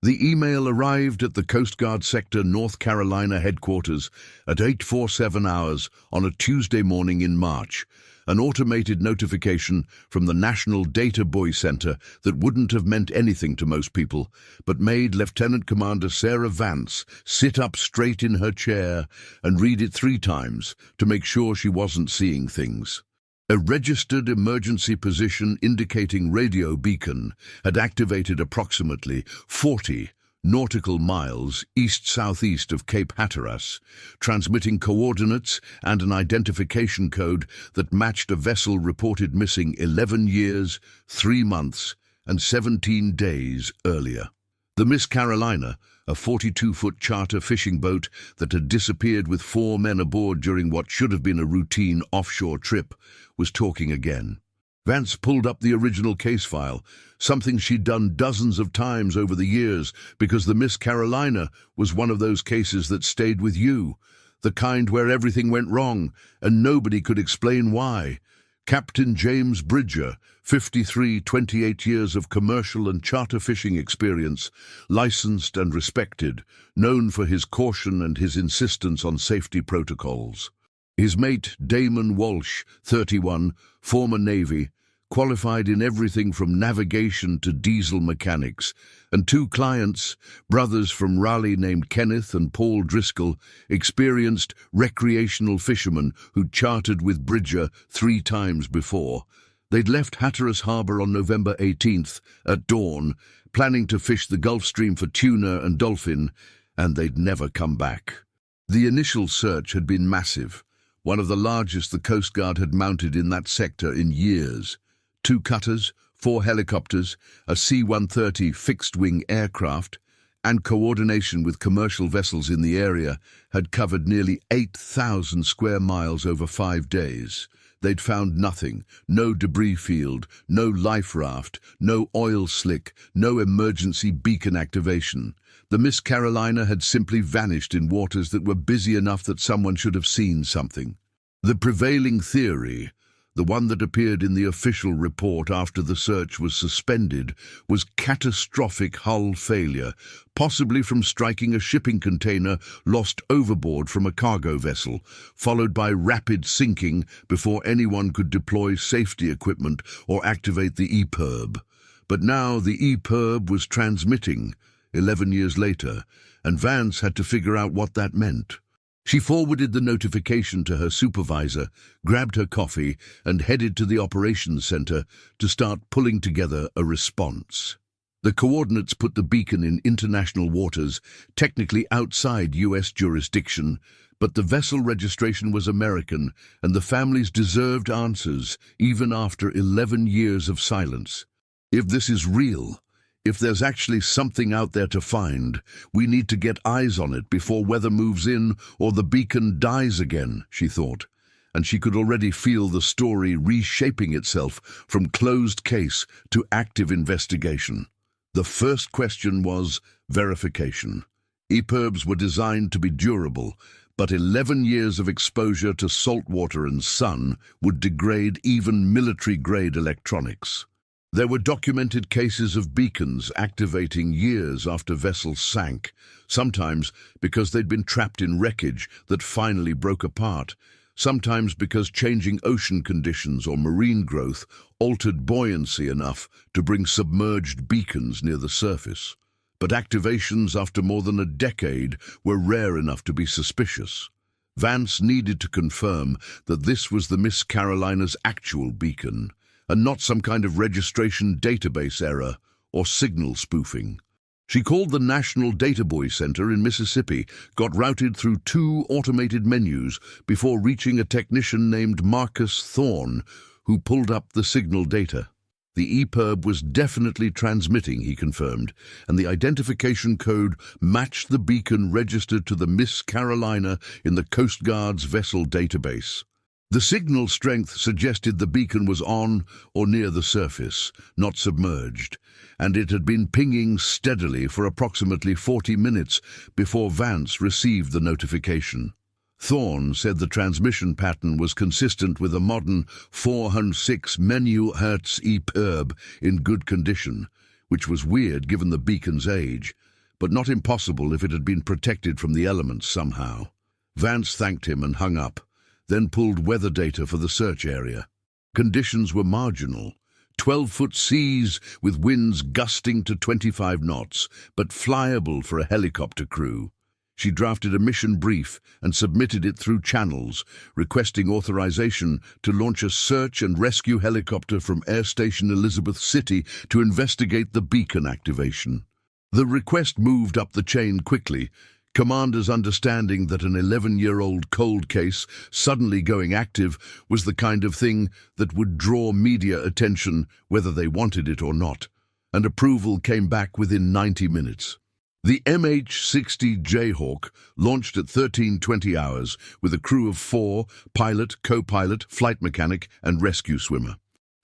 The email arrived at the Coast Guard Sector North Carolina headquarters at 8:47 hours on a Tuesday morning in March, an automated notification from the National Data Buoy Center that wouldn't have meant anything to most people, but made Lieutenant Commander Sarah Vance sit up straight in her chair and read it 3 times to make sure she wasn't seeing things. A registered emergency position indicating radio beacon had activated approximately 40 nautical miles east-southeast of Cape Hatteras, transmitting coordinates and an identification code that matched a vessel reported missing 11 years, 3 months, and 17 days earlier. The Miss Carolina, a 42-foot charter fishing boat that had disappeared with 4 men aboard during what should have been a routine offshore trip, was talking again. Vance pulled up the original case file, something she'd done dozens of times over the years because the Miss Carolina was one of those cases that stayed with you, the kind where everything went wrong and nobody could explain why. Captain James Bridger, 53, 28 years of commercial and charter fishing experience, licensed and respected, known for his caution and his insistence on safety protocols. His mate, Damon Walsh, 31, former Navy, qualified in everything from navigation to diesel mechanics, and 2 clients, brothers from Raleigh named Kenneth and Paul Driscoll, experienced recreational fishermen who'd chartered with Bridger 3 times before. They'd left Hatteras Harbor on November 18th at dawn, planning to fish the Gulf Stream for tuna and dolphin, and they'd never come back. The initial search had been massive, one of the largest the Coast Guard had mounted in that sector in years. 2 cutters, 4 helicopters, a C-130 fixed-wing aircraft, and coordination with commercial vessels in the area had covered nearly 8,000 square miles over 5 days. They'd found nothing, no debris field, no life raft, no oil slick, no emergency beacon activation. The Miss Carolina had simply vanished in waters that were busy enough that someone should have seen something. The prevailing theory, the one that appeared in the official report after the search was suspended, was catastrophic hull failure, possibly from striking a shipping container lost overboard from a cargo vessel, followed by rapid sinking before anyone could deploy safety equipment or activate the EPIRB. But now the EPIRB was transmitting, 11 years later, and Vance had to figure out what that meant. She forwarded the notification to her supervisor, grabbed her coffee, and headed to the operations center to start pulling together a response. The coordinates put the beacon in international waters, technically outside U.S. jurisdiction, but the vessel registration was American, and the families deserved answers, even after 11 years of silence. If this is real, if there's actually something out there to find, we need to get eyes on it before weather moves in or the beacon dies again, she thought, and she could already feel the story reshaping itself from closed case to active investigation. The first question was verification. EPIRBs were designed to be durable, but 11 years of exposure to salt water and sun would degrade even military-grade electronics. There were documented cases of beacons activating years after vessels sank, sometimes because they'd been trapped in wreckage that finally broke apart, sometimes because changing ocean conditions or marine growth altered buoyancy enough to bring submerged beacons near the surface. But activations after more than a decade were rare enough to be suspicious. Vance needed to confirm that this was the Miss Carolina's actual beacon, and not some kind of registration database error or signal spoofing. She called the National Data Buoy Center in Mississippi, got routed through 2 automated menus before reaching a technician named Marcus Thorne, who pulled up the signal data. The EPIRB was definitely transmitting, he confirmed, and the identification code matched the beacon registered to the Miss Carolina in the Coast Guard's vessel database. The signal strength suggested the beacon was on or near the surface, not submerged, and it had been pinging steadily for approximately 40 minutes before Vance received the notification. Thorne said the transmission pattern was consistent with a modern 406 MHz EPIRB in good condition, which was weird given the beacon's age. but not impossible if it had been protected from the elements somehow. Vance thanked him and hung up, then pulled weather data for the search area. Conditions were marginal. 12-foot seas with winds gusting to 25 knots, but flyable for a helicopter crew. She drafted a mission brief and submitted it through channels, requesting authorization to launch a search and rescue helicopter from Air Station Elizabeth City to investigate the beacon activation. The request moved up the chain quickly, commanders understanding that an 11-year-old cold case suddenly going active was the kind of thing that would draw media attention whether they wanted it or not, and approval came back within 90 minutes. The MH-60 Jayhawk launched at 13:20 hours with a crew of 4, pilot, co-pilot, flight mechanic, and rescue swimmer.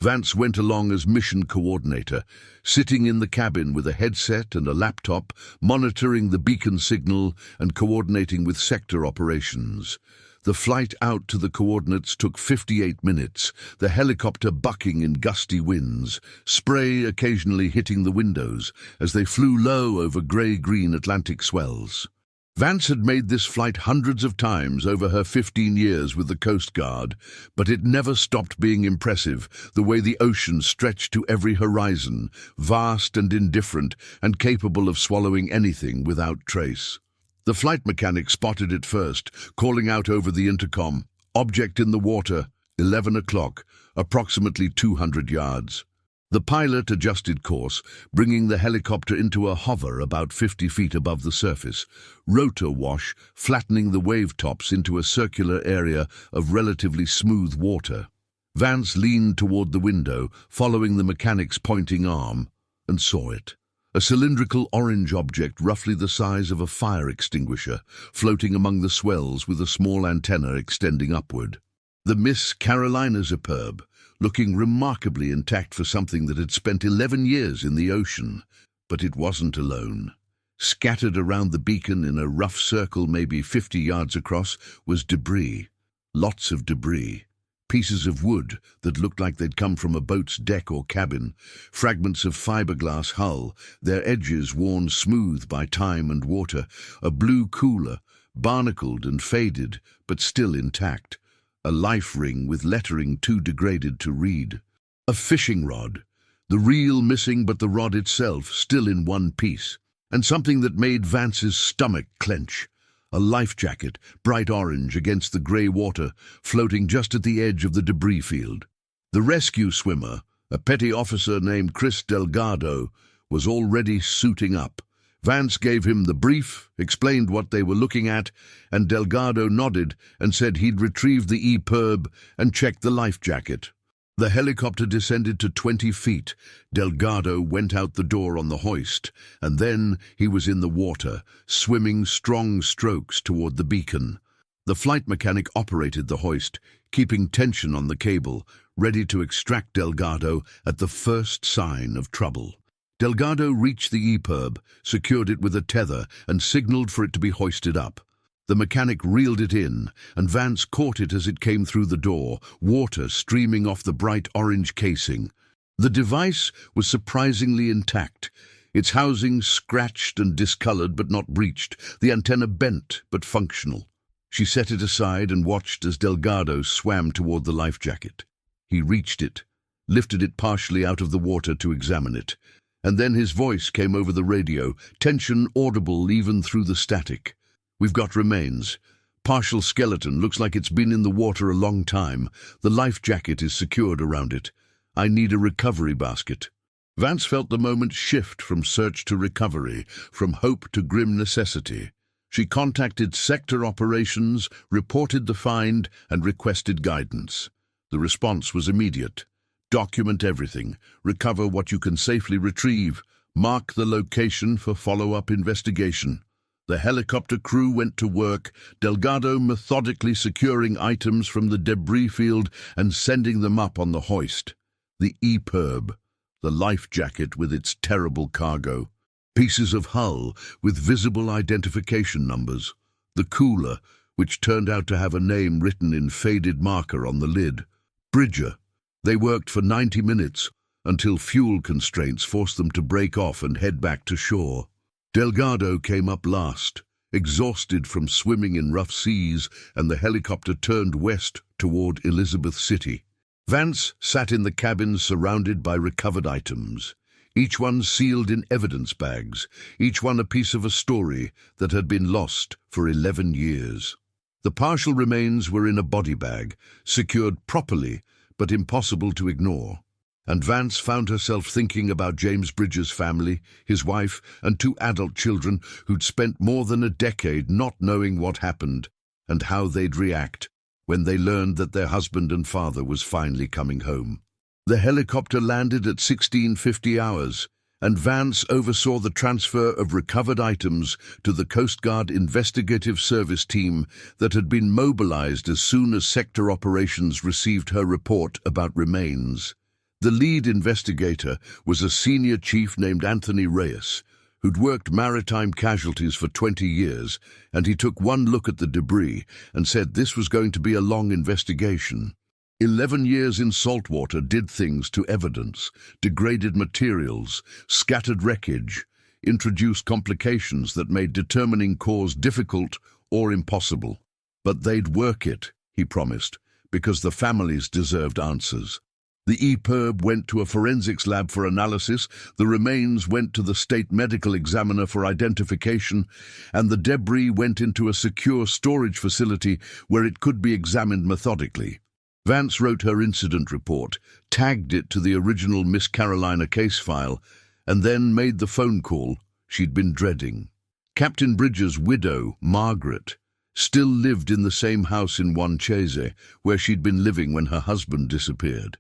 Vance went along as mission coordinator, sitting in the cabin with a headset and a laptop, monitoring the beacon signal and coordinating with sector operations. The flight out to the coordinates took 58 minutes, the helicopter bucking in gusty winds, spray occasionally hitting the windows as they flew low over grey-green Atlantic swells. Vance had made this flight hundreds of times over her 15 years with the Coast Guard, but it never stopped being impressive, the way the ocean stretched to every horizon, vast and indifferent and capable of swallowing anything without trace. The flight mechanic spotted it first, calling out over the intercom, "Object in the water, 11 o'clock, approximately 200 yards." The pilot adjusted course, bringing the helicopter into a hover about 50 feet above the surface, rotor wash flattening the wave tops into a circular area of relatively smooth water. Vance leaned toward the window, following the mechanic's pointing arm, and saw it. A cylindrical orange object roughly the size of a fire extinguisher, floating among the swells with a small antenna extending upward. The Miss Carolina superb, looking remarkably intact for something that had spent 11 years in the ocean. But it wasn't alone. Scattered around the beacon in a rough circle maybe 50 yards across was debris. Lots of debris. Pieces of wood that looked like they'd come from a boat's deck or cabin, fragments of fiberglass hull, their edges worn smooth by time and water, a blue cooler, barnacled and faded, but still intact, a life ring with lettering too degraded to read, a fishing rod, the reel missing but the rod itself still in one piece, and something that made Vance's stomach clench. A life jacket, bright orange against the grey water, floating just at the edge of the debris field. The rescue swimmer, a petty officer named Chris Delgado, was already suiting up. Vance gave him the brief, explained what they were looking at, and Delgado nodded and said he'd retrieved the EPIRB and checked the life jacket. The helicopter descended to 20 feet. Delgado went out the door on the hoist, and then he was in the water, swimming strong strokes toward the beacon. The flight mechanic operated the hoist, keeping tension on the cable, ready to extract Delgado at the first sign of trouble. Delgado reached the EPIRB, secured it with a tether, and signaled for it to be hoisted up. The mechanic reeled it in, and Vance caught it as it came through the door, water streaming off the bright orange casing. The device was surprisingly intact, its housing scratched and discolored but not breached, the antenna bent but functional. She set it aside and watched as Delgado swam toward the life jacket. He reached it, lifted it partially out of the water to examine it, and then his voice came over the radio, tension audible even through the static. "We've got remains. Partial skeleton, looks like it's been in the water a long time. The life jacket is secured around it. I need a recovery basket." Vance felt the moment shift from search to recovery, from hope to grim necessity. She contacted sector operations, reported the find, and requested guidance. The response was immediate. "Document everything. Recover what you can safely retrieve. Mark the location for follow-up investigation." The helicopter crew went to work, Delgado methodically securing items from the debris field and sending them up on the hoist. The EPIRB, the life jacket with its terrible cargo. Pieces of hull with visible identification numbers. The cooler, which turned out to have a name written in faded marker on the lid. Bridger. They worked for 90 minutes, until fuel constraints forced them to break off and head back to shore. Delgado came up last, exhausted from swimming in rough seas, and the helicopter turned west toward Elizabeth City. Vance sat in the cabin surrounded by recovered items, each one sealed in evidence bags, each one a piece of a story that had been lost for 11 years. The partial remains were in a body bag, secured properly but impossible to ignore. And Vance found herself thinking about James Bridges' family, his wife, and 2 adult children who'd spent more than a decade not knowing what happened and how they'd react when they learned that their husband and father was finally coming home. The helicopter landed at 1650 hours, and Vance oversaw the transfer of recovered items to the Coast Guard Investigative Service team that had been mobilized as soon as sector operations received her report about remains. The lead investigator was a senior chief named Anthony Reyes, who'd worked maritime casualties for 20 years, and he took one look at the debris and said this was going to be a long investigation. 11 years in saltwater did things to evidence, degraded materials, scattered wreckage, introduced complications that made determining cause difficult or impossible. But they'd work it, he promised, because the families deserved answers. The EPIRB went to a forensics lab for analysis, the remains went to the state medical examiner for identification, and the debris went into a secure storage facility where it could be examined methodically. Vance wrote her incident report, tagged it to the original Miss Carolina case file, and then made the phone call she'd been dreading. Captain Bridges' widow, Margaret, still lived in the same house in Wanchese, where she'd been living when her husband disappeared.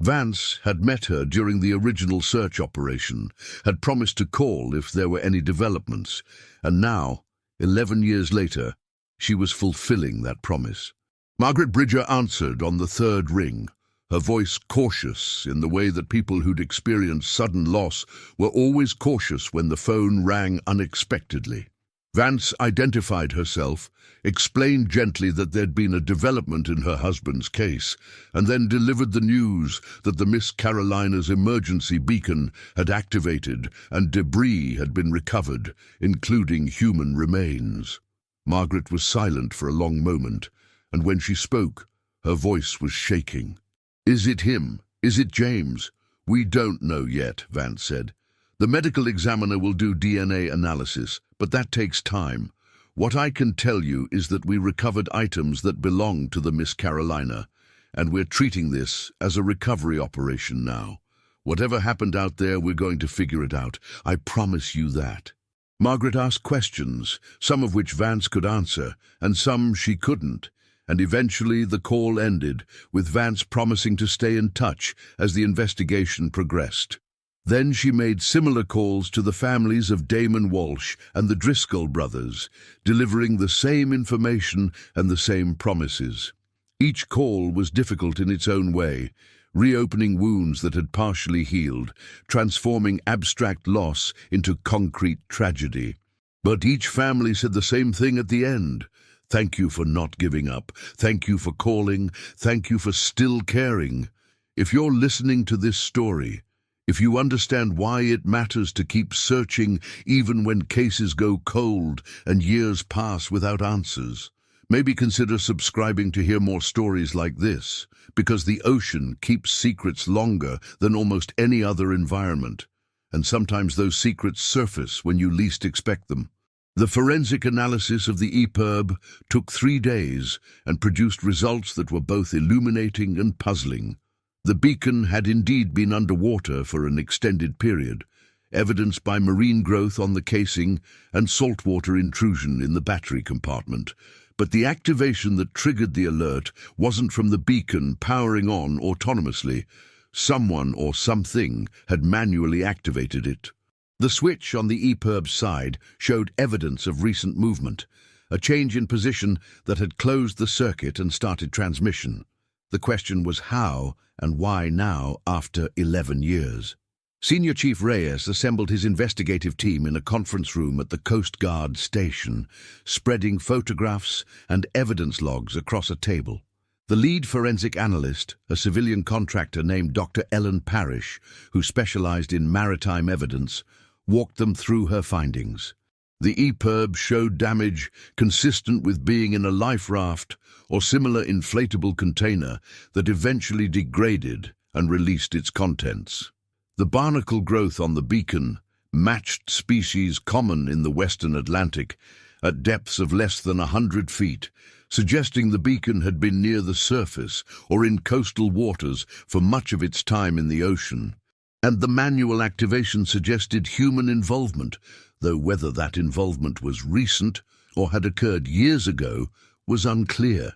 Vance had met her during the original search operation, had promised to call if there were any developments, and now, 11 years later, she was fulfilling that promise. Margaret Bridger answered on the 3rd ring, her voice cautious in the way that people who'd experienced sudden loss were always cautious when the phone rang unexpectedly. Vance identified herself, explained gently that there'd been a development in her husband's case, and then delivered the news that the Miss Carolina's emergency beacon had activated and debris had been recovered, including human remains. Margaret was silent for a long moment, and when she spoke, her voice was shaking. "Is it him? Is it James? We don't know yet," Vance said. "The medical examiner will do DNA analysis, but that takes time. What I can tell you is that we recovered items that belong to the Miss Carolina, and we're treating this as a recovery operation now. Whatever happened out there, we're going to figure it out. I promise you that." Margaret asked questions, some of which Vance could answer, and some she couldn't, and eventually the call ended, with Vance promising to stay in touch as the investigation progressed. Then she made similar calls to the families of Damon Walsh and the Driscoll brothers, delivering the same information and the same promises. Each call was difficult in its own way, reopening wounds that had partially healed, transforming abstract loss into concrete tragedy. But each family said the same thing at the end. "Thank you for not giving up. Thank you for calling. Thank you for still caring. If you're listening to this story, if you understand why it matters to keep searching even when cases go cold and years pass without answers, maybe consider subscribing to hear more stories like this, because the ocean keeps secrets longer than almost any other environment, and sometimes those secrets surface when you least expect them. The forensic analysis of the EPIRB took 3 days and produced results that were both illuminating and puzzling. The beacon had indeed been underwater for an extended period, evidenced by marine growth on the casing and saltwater intrusion in the battery compartment. But the activation that triggered the alert wasn't from the beacon powering on autonomously. Someone or something had manually activated it. The switch on the EPIRB side showed evidence of recent movement, a change in position that had closed the circuit and started transmission. The question was how and why now after 11 years. Senior Chief Reyes assembled his investigative team in a conference room at the Coast Guard station, spreading photographs and evidence logs across a table. The lead forensic analyst, a civilian contractor named Dr. Ellen Parrish, who specialized in maritime evidence, walked them through her findings. The EPIRB showed damage consistent with being in a life raft or similar inflatable container that eventually degraded and released its contents. The barnacle growth on the beacon matched species common in the western Atlantic at depths of less than 100 feet, suggesting the beacon had been near the surface or in coastal waters for much of its time in the ocean. And the manual activation suggested human involvement, though whether that involvement was recent or had occurred years ago was unclear.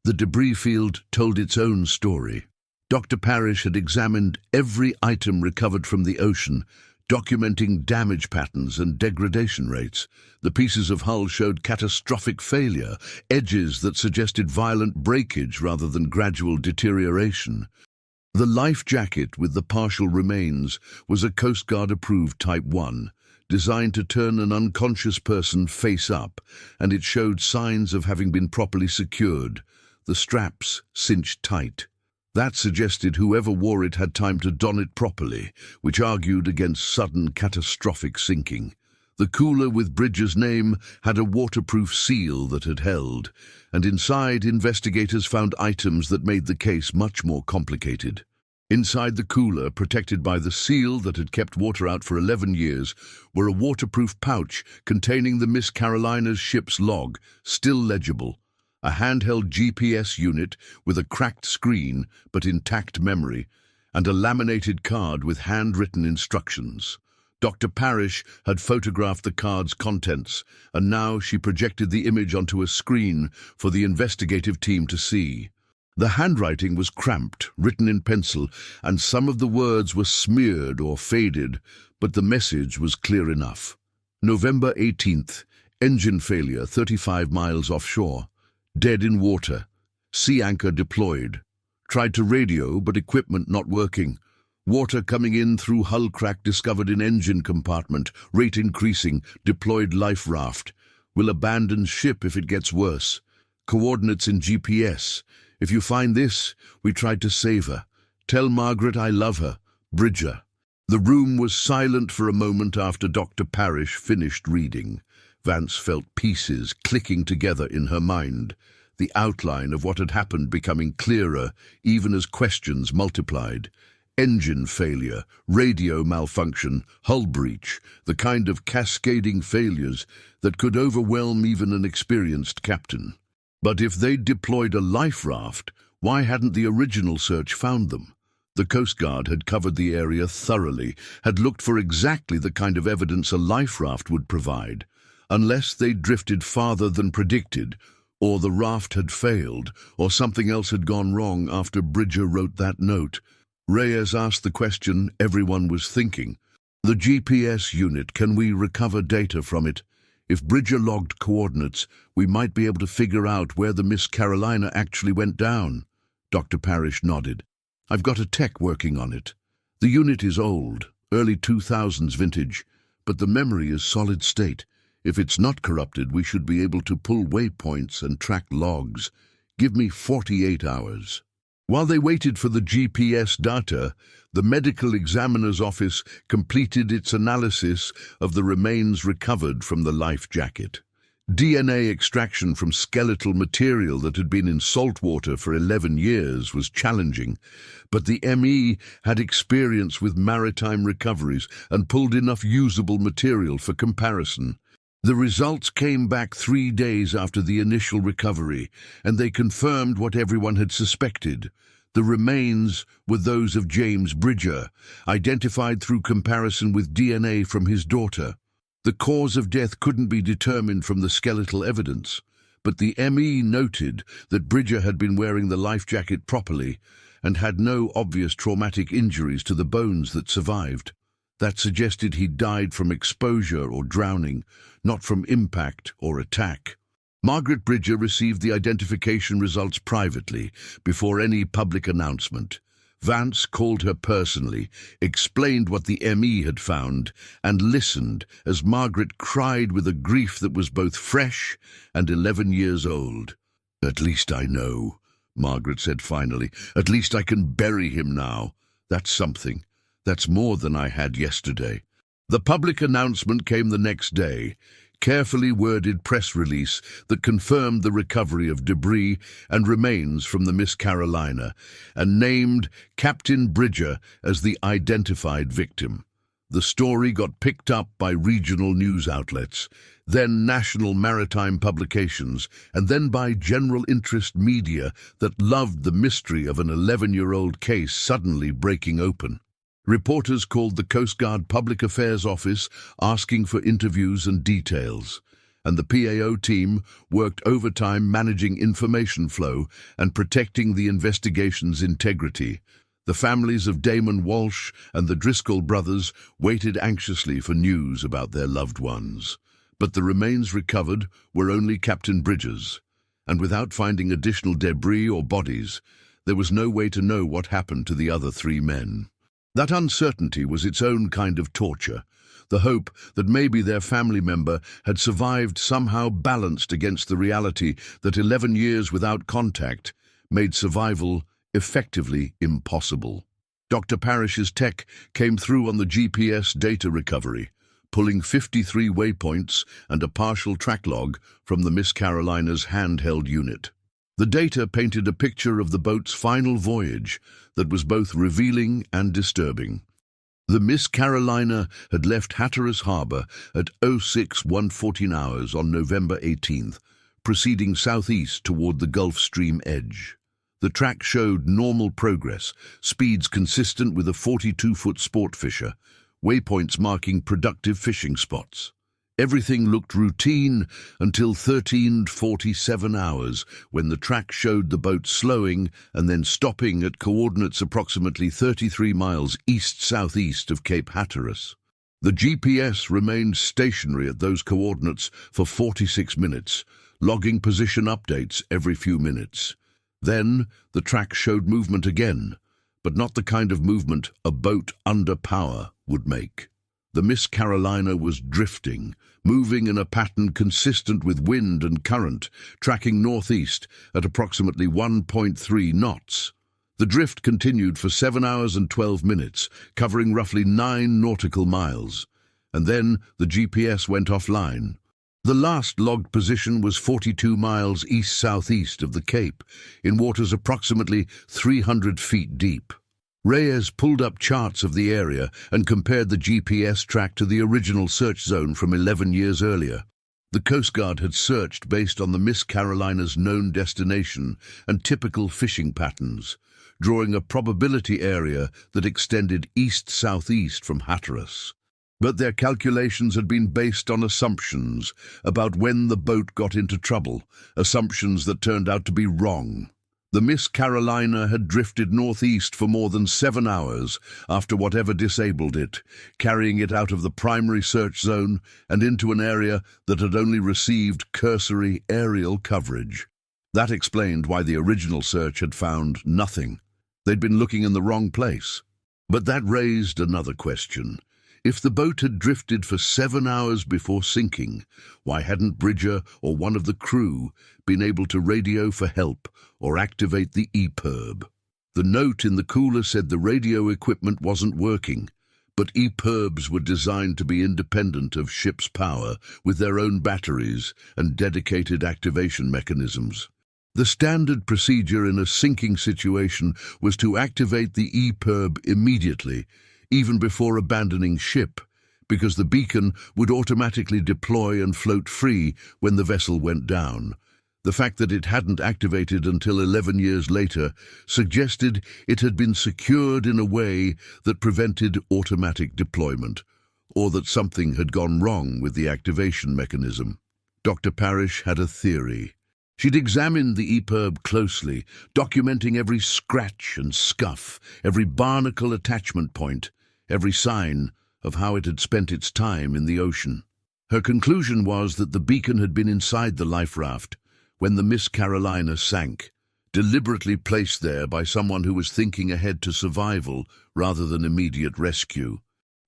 The debris field told its own story. Dr. Parrish had examined every item recovered from the ocean, documenting damage patterns and degradation rates. The pieces of hull showed catastrophic failure, edges that suggested violent breakage rather than gradual deterioration. The life jacket with the partial remains was a Coast Guard-approved Type 1, designed to turn an unconscious person face up, and it showed signs of having been properly secured, the straps cinched tight. That suggested whoever wore it had time to don it properly, which argued against sudden catastrophic sinking. The cooler with Bridger's name had a waterproof seal that had held, and inside investigators found items that made the case much more complicated. Inside the cooler, protected by the seal that had kept water out for 11 years, were a waterproof pouch containing the Miss Carolina's ship's log, still legible, a handheld GPS unit with a cracked screen but intact memory, and a laminated card with handwritten instructions. Dr. Parrish had photographed the card's contents, and now she projected the image onto a screen for the investigative team to see. The handwriting was cramped, written in pencil, and some of the words were smeared or faded, but the message was clear enough. November 18th, engine failure 35 miles offshore. Dead in water. Sea anchor deployed. Tried to radio, but equipment not working. Water coming in through hull crack discovered in engine compartment. Rate increasing. Deployed life raft. Will abandon ship if it gets worse. Coordinates in GPS. If you find this, we tried to save her. Tell Margaret I love her. Bridger. The room was silent for a moment after Dr. Parrish finished reading. Vance felt pieces clicking together in her mind, the outline of what had happened becoming clearer even as questions multiplied. Engine failure, radio malfunction, hull breach, the kind of cascading failures that could overwhelm even an experienced captain. But if they'd deployed a life raft, why hadn't the original search found them? The Coast Guard had covered the area thoroughly, had looked for exactly the kind of evidence a life raft would provide. Unless they'd drifted farther than predicted, or the raft had failed, or something else had gone wrong after Bridger wrote that note. Reyes asked the question everyone was thinking. The GPS unit, can we recover data from it? If Bridger logged coordinates, we might be able to figure out where the Miss Carolina actually went down. Dr. Parrish nodded. I've got a tech working on it. The unit is old, early 2000s vintage, but the memory is solid state. If it's not corrupted, we should be able to pull waypoints and track logs. Give me 48 hours. While they waited for the GPS data, the medical examiner's office completed its analysis of the remains recovered from the life jacket. DNA extraction from skeletal material that had been in salt water for 11 years was challenging, but the ME had experience with maritime recoveries and pulled enough usable material for comparison. The results came back 3 days after the initial recovery, and they confirmed what everyone had suspected. The remains were those of James Bridger, identified through comparison with DNA from his daughter. The cause of death couldn't be determined from the skeletal evidence, but the ME noted that Bridger had been wearing the life jacket properly and had no obvious traumatic injuries to the bones that survived. That suggested he died from exposure or drowning, not from impact or attack. Margaret Bridger received the identification results privately, before any public announcement. Vance called her personally, explained what the ME had found, and listened as Margaret cried with a grief that was both fresh and 11 years old. "At least I know," Margaret said finally. "At least I can bury him now. That's something. That's more than I had yesterday." The public announcement came the next day, carefully worded press release that confirmed the recovery of debris and remains from the Miss Carolina and named Captain Bridger as the identified victim. The story got picked up by regional news outlets, then national maritime publications, and then by general interest media that loved the mystery of an 11-year-old case suddenly breaking open. Reporters called the Coast Guard Public Affairs Office asking for interviews and details, and the PAO team worked overtime managing information flow and protecting the investigation's integrity. The families of Damon Walsh and the Driscoll brothers waited anxiously for news about their loved ones. But the remains recovered were only Captain Bridger's, and without finding additional debris or bodies, there was no way to know what happened to the other 3 men. That uncertainty was its own kind of torture. The hope that maybe their family member had survived somehow balanced against the reality that 11 years without contact made survival effectively impossible. Dr. Parrish's tech came through on the GPS data recovery, pulling 53 waypoints and a partial track log from the Miss Carolina's handheld unit. The data painted a picture of the boat's final voyage that was both revealing and disturbing. The Miss Carolina had left Hatteras Harbour at 06:14 hours on November 18th, proceeding southeast toward the Gulf Stream edge. The track showed normal progress, speeds consistent with a 42-foot sport fisher, waypoints marking productive fishing spots. Everything looked routine until 13:47 hours, when the track showed the boat slowing and then stopping at coordinates approximately 33 miles east-southeast of Cape Hatteras. The GPS remained stationary at those coordinates for 46 minutes, logging position updates every few minutes. Then the track showed movement again, but not the kind of movement a boat under power would make. The Miss Carolina was drifting, moving in a pattern consistent with wind and current, tracking northeast at approximately 1.3 knots. The drift continued for 7 hours and 12 minutes, covering roughly 9 nautical miles, and then the GPS went offline. The last logged position was 42 miles east-southeast of the Cape, in waters approximately 300 feet deep. Reyes pulled up charts of the area and compared the GPS track to the original search zone from 11 years earlier. The Coast Guard had searched based on the Miss Carolina's known destination and typical fishing patterns, drawing a probability area that extended east-southeast from Hatteras. But their calculations had been based on assumptions about when the boat got into trouble, assumptions that turned out to be wrong. The Miss Carolina had drifted northeast for more than 7 hours after whatever disabled it, carrying it out of the primary search zone and into an area that had only received cursory aerial coverage. That explained why the original search had found nothing. They'd been looking in the wrong place. But that raised another question. If the boat had drifted for 7 hours before sinking, why hadn't Bridger or one of the crew been able to radio for help or activate the EPIRB? The note in the cooler said the radio equipment wasn't working, but EPIRBs were designed to be independent of ship's power with their own batteries and dedicated activation mechanisms. The standard procedure in a sinking situation was to activate the EPIRB immediately, even before abandoning ship, because the beacon would automatically deploy and float free when the vessel went down. The fact that it hadn't activated until 11 years later suggested it had been secured in a way that prevented automatic deployment, or that something had gone wrong with the activation mechanism. Dr. Parrish had a theory. She'd examined the EPIRB closely, documenting every scratch and scuff, every barnacle attachment point, every sign of how it had spent its time in the ocean. Her conclusion was that the beacon had been inside the life raft when the Miss Carolina sank, deliberately placed there by someone who was thinking ahead to survival rather than immediate rescue.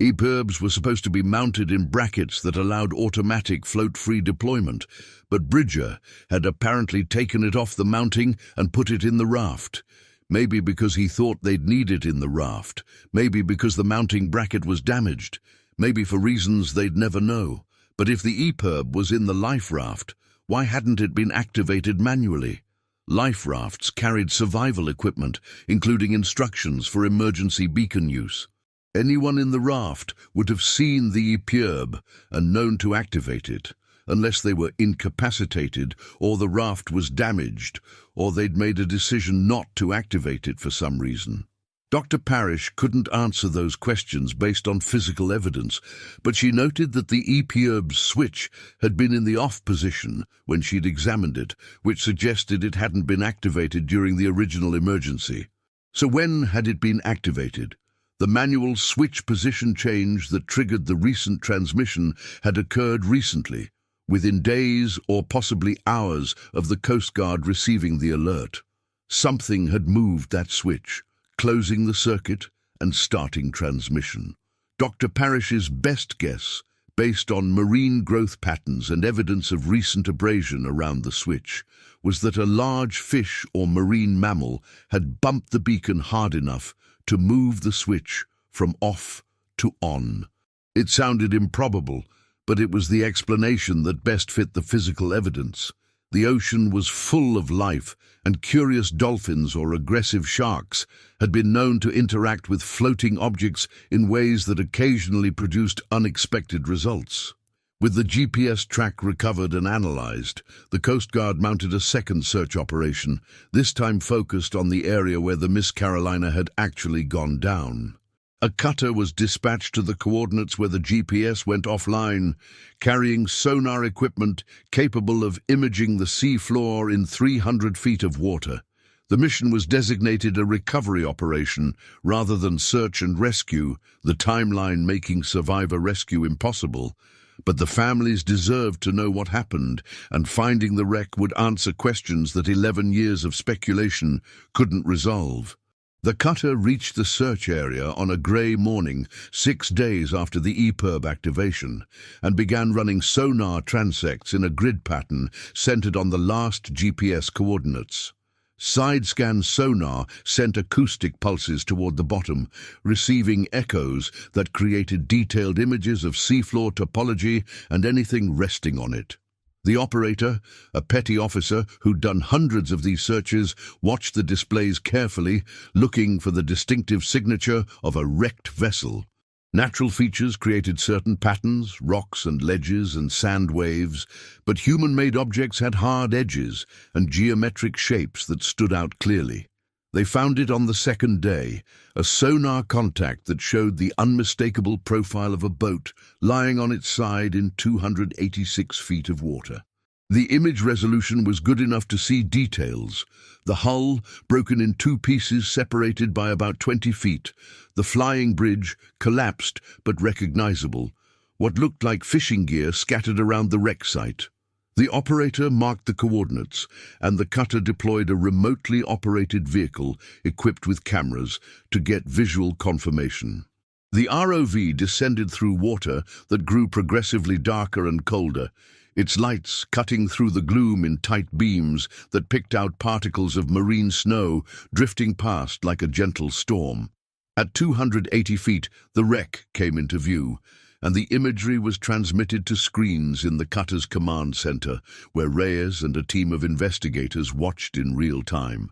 EPIRBs were supposed to be mounted in brackets that allowed automatic float-free deployment, but Bridger had apparently taken it off the mounting and put it in the raft. Maybe because he thought they'd need it in the raft, maybe because the mounting bracket was damaged, maybe for reasons they'd never know. But if the EPIRB was in the life raft, why hadn't it been activated manually? Life rafts carried survival equipment, including instructions for emergency beacon use. Anyone in the raft would have seen the EPIRB and known to activate it, unless they were incapacitated or the raft was damaged or they'd made a decision not to activate it for some reason. Dr. Parrish couldn't answer those questions based on physical evidence, but she noted that the EPIRB's switch had been in the off position when she'd examined it, which suggested it hadn't been activated during the original emergency. So when had it been activated? The manual switch position change that triggered the recent transmission had occurred recently, within days or possibly hours of the Coast Guard receiving the alert. Something had moved that switch, closing the circuit and starting transmission. Dr. Parrish's best guess, based on marine growth patterns and evidence of recent abrasion around the switch, was that a large fish or marine mammal had bumped the beacon hard enough to move the switch from off to on. It sounded improbable, but it was the explanation that best fit the physical evidence. The ocean was full of life, and curious dolphins or aggressive sharks had been known to interact with floating objects in ways that occasionally produced unexpected results. With the GPS track recovered and analyzed, the Coast Guard mounted a second search operation, this time focused on the area where the Miss Carolina had actually gone down. A cutter was dispatched to the coordinates where the GPS went offline, carrying sonar equipment capable of imaging the sea floor in 300 feet of water. The mission was designated a recovery operation rather than search and rescue, the timeline making survivor rescue impossible. But the families deserved to know what happened, and finding the wreck would answer questions that 11 years of speculation couldn't resolve. The cutter reached the search area on a grey morning 6 days after the EPIRB activation and began running sonar transects in a grid pattern centered on the last GPS coordinates. Side-scan sonar sent acoustic pulses toward the bottom, receiving echoes that created detailed images of seafloor topology and anything resting on it. The operator, a petty officer who'd done hundreds of these searches, watched the displays carefully, looking for the distinctive signature of a wrecked vessel. Natural features created certain patterns, rocks and ledges and sand waves, but human-made objects had hard edges and geometric shapes that stood out clearly. They found it on the second day, a sonar contact that showed the unmistakable profile of a boat lying on its side in 286 feet of water. The image resolution was good enough to see details. The hull, broken in 2 pieces separated by about 20 feet. The flying bridge, collapsed but recognizable. What looked like fishing gear scattered around the wreck site. The operator marked the coordinates, and the cutter deployed a remotely operated vehicle equipped with cameras to get visual confirmation. The ROV descended through water that grew progressively darker and colder, its lights cutting through the gloom in tight beams that picked out particles of marine snow drifting past like a gentle storm. At 280 feet, the wreck came into view, and the imagery was transmitted to screens in the cutter's command center, where Reyes and a team of investigators watched in real time.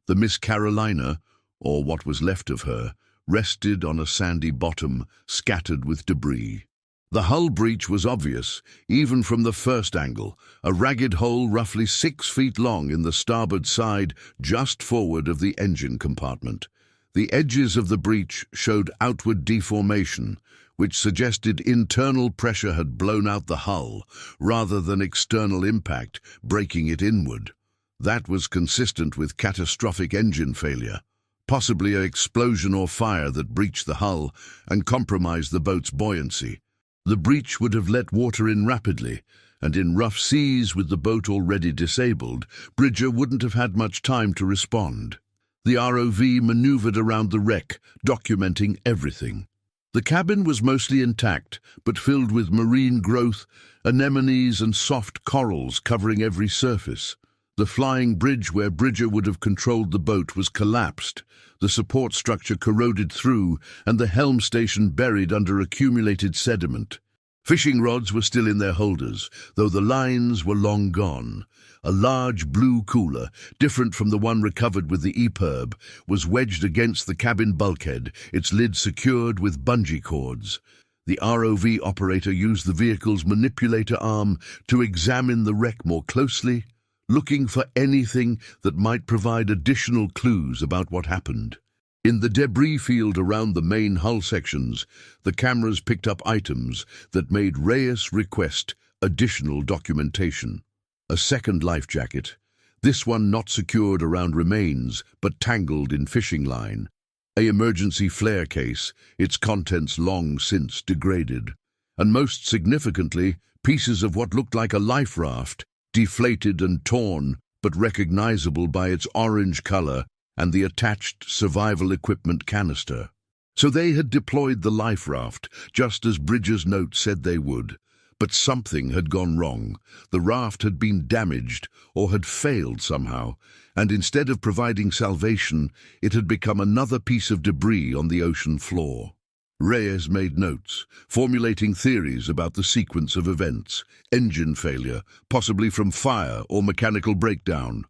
The Miss Carolina, or what was left of her, rested on a sandy bottom scattered with debris. The hull breach was obvious, even from the first angle, a ragged hole roughly 6 feet long in the starboard side just forward of the engine compartment. The edges of the breach showed outward deformation, which suggested internal pressure had blown out the hull, rather than external impact breaking it inward. That was consistent with catastrophic engine failure, possibly an explosion or fire that breached the hull and compromised the boat's buoyancy. The breach would have let water in rapidly, and in rough seas with the boat already disabled, Bridger wouldn't have had much time to respond. The ROV maneuvered around the wreck, documenting everything. The cabin was mostly intact, but filled with marine growth, anemones and soft corals covering every surface. The flying bridge where Bridger would have controlled the boat was collapsed, the support structure corroded through, and the helm station buried under accumulated sediment. Fishing rods were still in their holders, though the lines were long gone. A large blue cooler, different from the one recovered with the EPIRB, was wedged against the cabin bulkhead, its lid secured with bungee cords. The ROV operator used the vehicle's manipulator arm to examine the wreck more closely, looking for anything that might provide additional clues about what happened. In the debris field around the main hull sections, the cameras picked up items that made Reyes request additional documentation. A second life jacket, this one not secured around remains but tangled in fishing line. An emergency flare case, its contents long since degraded. And most significantly, pieces of what looked like a life raft, deflated and torn, but recognizable by its orange color and the attached survival equipment canister. So they had deployed the life raft, just as Bridger's note said they would. But something had gone wrong. The raft had been damaged or had failed somehow, and instead of providing salvation, it had become another piece of debris on the ocean floor. Reyes made notes, formulating theories about the sequence of events. Engine failure, possibly from fire or mechanical breakdown.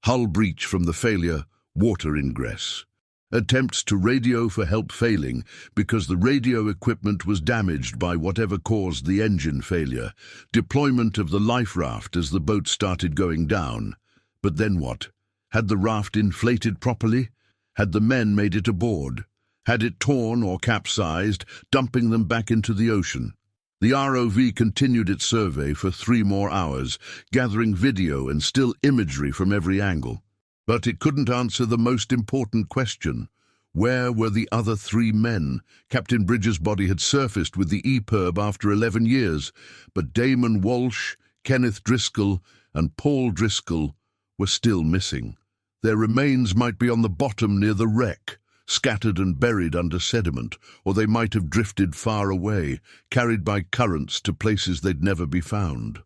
Hull breach from the failure, water ingress. Attempts to radio for help failing because the radio equipment was damaged by whatever caused the engine failure. Deployment of the life raft as the boat started going down. But then what? Had the raft inflated properly? Had the men made it aboard? Had it torn or capsized, dumping them back into the ocean? The ROV continued its survey for 3 more hours, gathering video and still imagery from every angle. But it couldn't answer the most important question. Where were the other 3 men? Captain Bridger's body had surfaced with the EPIRB after 11 years, but Damon Walsh, Kenneth Driscoll, and Paul Driscoll were still missing. Their remains might be on the bottom near the wreck, scattered and buried under sediment, or they might have drifted far away, carried by currents to places they'd never be found.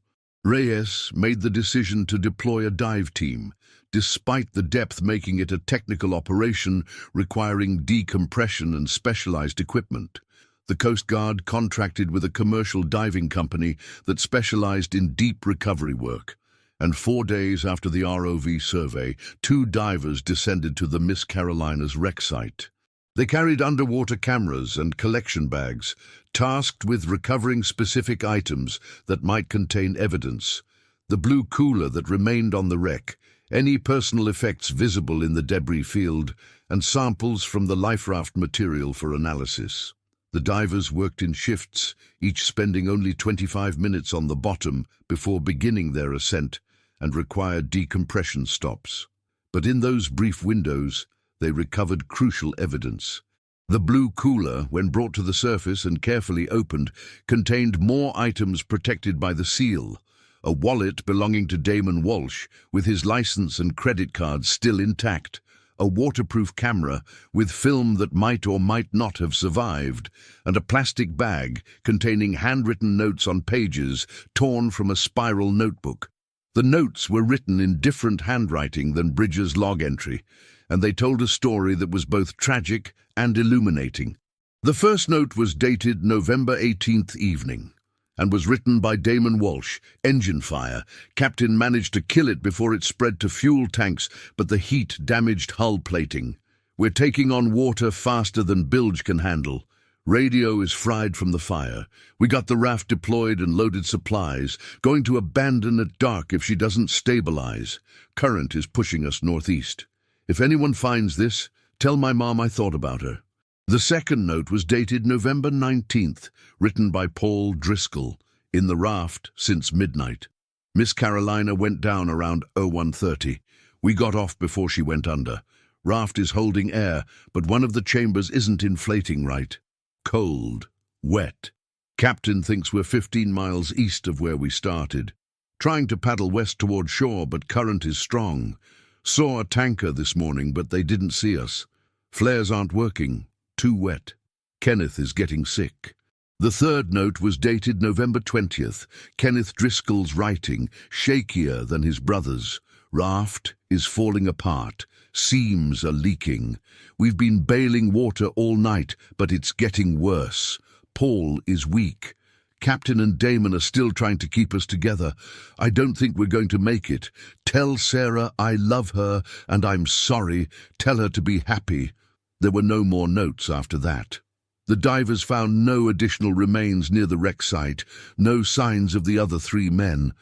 Reyes made the decision to deploy a dive team, despite the depth making it a technical operation requiring decompression and specialized equipment. The Coast Guard contracted with a commercial diving company that specialized in deep recovery work, and 4 days after the ROV survey, 2 divers descended to the Miss Carolina's wreck site. They carried underwater cameras and collection bags, tasked with recovering specific items that might contain evidence. The blue cooler that remained on the wreck, any personal effects visible in the debris field, and samples from the life raft material for analysis. The divers worked in shifts, each spending only 25 minutes on the bottom before beginning their ascent, and required decompression stops. But in those brief windows, they recovered crucial evidence. The blue cooler, when brought to the surface and carefully opened, contained more items protected by the seal. A wallet belonging to Damon Walsh, with his license and credit cards still intact. A waterproof camera with film that might or might not have survived, and a plastic bag containing handwritten notes on pages torn from a spiral notebook. The notes were written in different handwriting than Bridger's log entry, and they told a story that was both tragic and illuminating. The first note was dated November 18th evening, and was written by Damon Walsh. Engine fire. Captain managed to kill it before it spread to fuel tanks, but the heat damaged hull plating. We're taking on water faster than bilge can handle. Radio is fried from the fire. We got the raft deployed and loaded supplies, going to abandon at dark if she doesn't stabilize. Current is pushing us northeast. If anyone finds this, tell my mom I thought about her. The second note was dated November 19th, written by Paul Driscoll, in the raft since midnight. Miss Carolina went down around 01:30. We got off before she went under. Raft is holding air, but one of the chambers isn't inflating right. Cold. Wet. Captain thinks we're 15 miles east of where we started. Trying to paddle west toward shore, but current is strong. Saw a tanker this morning, but they didn't see us. Flares aren't working. Too wet. Kenneth is getting sick. The third note was dated November 20th. Kenneth Driscoll's writing, shakier than his brother's. Raft is falling apart. Seams are leaking. We've been bailing water all night, but it's getting worse. Paul is weak. Captain and Damon are still trying to keep us together. I don't think we're going to make it. Tell Sarah I love her and I'm sorry. Tell her to be happy." There were no more notes after that. The divers found no additional remains near the wreck site, no signs of the other 3 men.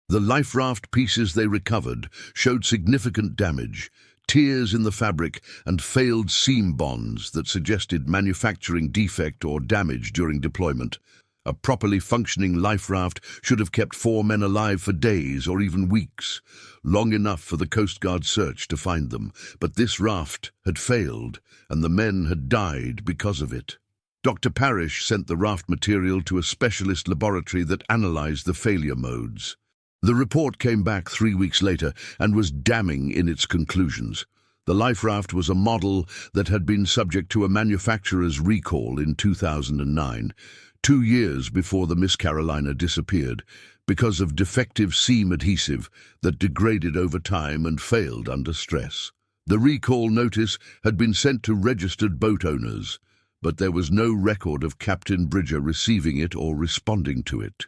The life raft pieces they recovered showed significant damage, tears in the fabric and failed seam bonds that suggested manufacturing defect or damage during deployment. A properly functioning life raft should have kept 4 men alive for days or even weeks, long enough for the Coast Guard search to find them. But this raft had failed, and the men had died because of it. Dr. Parrish sent the raft material to a specialist laboratory that analyzed the failure modes. The report came back 3 weeks later and was damning in its conclusions. The life raft was a model that had been subject to a manufacturer's recall in 2009. 2 years before the Miss Carolina disappeared, because of defective seam adhesive that degraded over time and failed under stress. The recall notice had been sent to registered boat owners, but there was no record of Captain Bridger receiving it or responding to it.